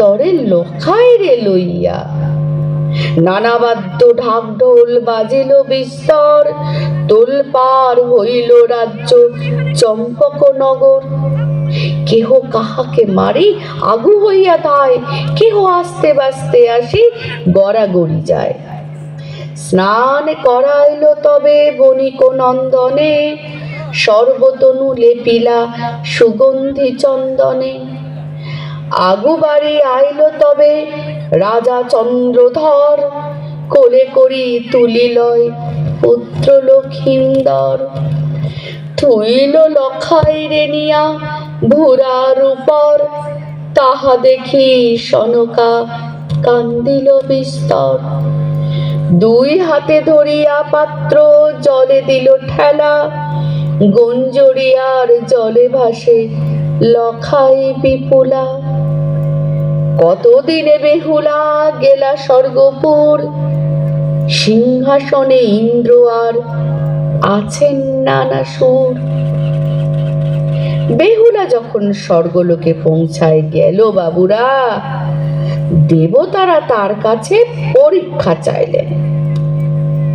তরে লখায় রে লইয়া। নানা বাদ্য ঢাক ঢোল বাজিল বিস্তর, তোলপাড় হইল রাজ্য চম্পকনগর। কেহ কাহাকে মারি আগু হইয়া তাই, কেহ আস্তে বাস্তে আসি গড়াগড়ি যায়। স্নান করাইল তবে বণিক নন্দনে, সর্বতনু লেপিলা সুগন্ধি চন্দনে। আগু বাড়ি আইল তবে রাজা চন্দ্রধর, কোলে করি তুলিলয় পুত্র লক্ষিন্দর। থুইল লখাই রেনিয়া ভুরার উপর, তাহা দেখি সনকা কান্দিল বিস্তর। দুই হাতে ধরিয়া পাত্র জলে দিল ঠেলা, গঞ্জরিয়ার জলে ভাসে লখাই বিপুলা। কতদিনে বেহুলা গেলা স্বর্গপুর, সিংহাসনে ইন্দ্র আর আছেন নানা সুর। বেহুলা যখন স্বর্গলোকে পৌঁছায় গেল বাবুরা, দেবতারা তার কাছে পরীক্ষা চাইলেন।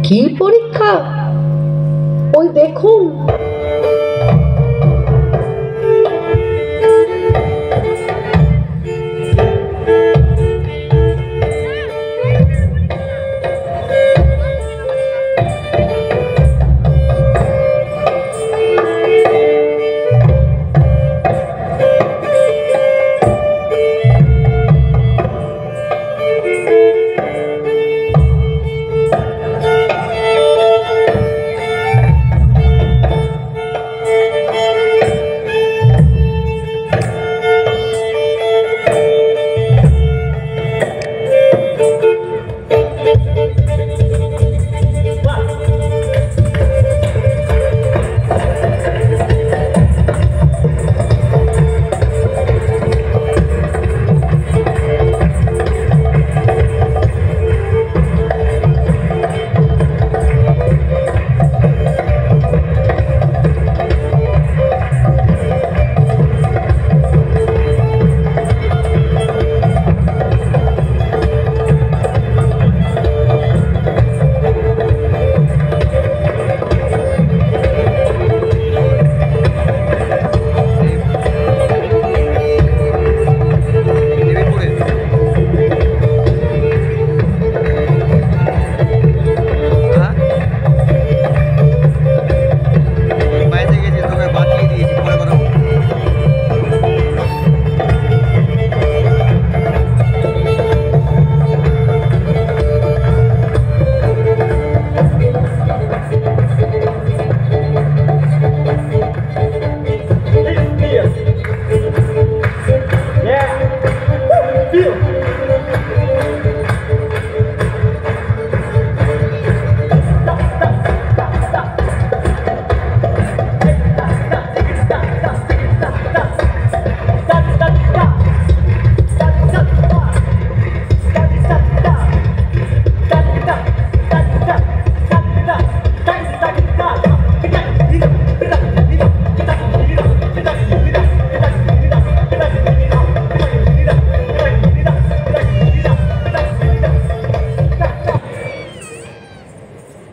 কি পরীক্ষা? ওই দেখুন।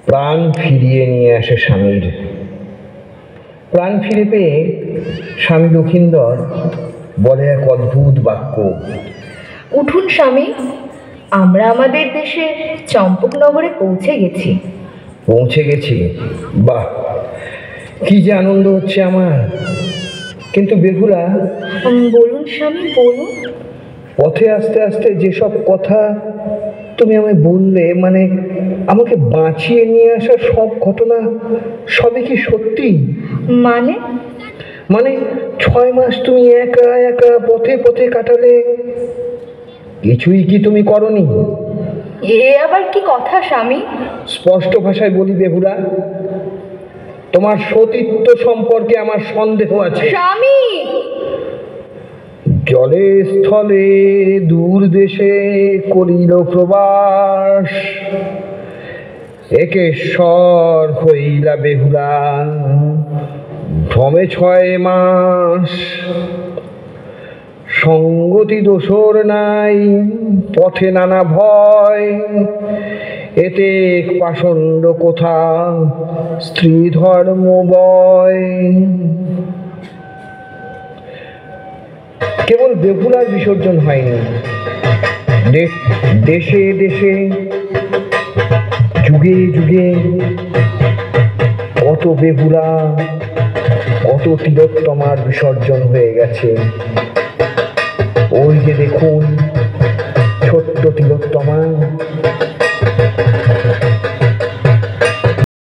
প্রাণ ফিরিয়ে নিয়ে আসে স্বামীর। প্রাণ ফিরে পেয়ে স্বামী লক্ষিন্দর বলে এক অদ্ভুত বাক্য, উঠুন স্বামী, আমরা আমাদের দেশে চম্পকনগরে পৌঁছে গেছি। পৌঁছে গেছি? বাহ, কি যে আনন্দ হচ্ছে আমার। কিন্তু বেহুলা, বলুন স্বামী বলুন। পথে আস্তে আস্তে যেসব কথা তুমি আমায় বললে, মানে আমাকে বাঁচিয়ে নিয়ে আসা সব ঘটনা, সবই কি সত্যি? মানে? মানে 6 মাস তুমি একা একা পথে পথে কাটালে, কিছুই কি তুমি করনি? এ আবার কি কথা স্বামী? স্পষ্ট ভাষায় বলি বেহুলা, তোমার সতীত্ব সম্পর্কে আমার সন্দেহ আছে। স্বামী! জলে স্থলে দূর দেশে করিল প্রবাস, একেশ্বর হইলা বেহুলা ভ্রমে 6 মাস। সঙ্গতি দোষর নাই, পথে নানা ভয়, এতে পাষণ্ড কোথা স্ত্রী ধর্ম বয়। কেবল বেহুলার বিসর্জন হয়নি, দেশে দেশে যুগে যুগে কত বেহুলা, কত তিলোত্তমার বিসর্জন হয়ে গেছে। ওই যে দেখুন ছোট্ট তিলোত্তমা।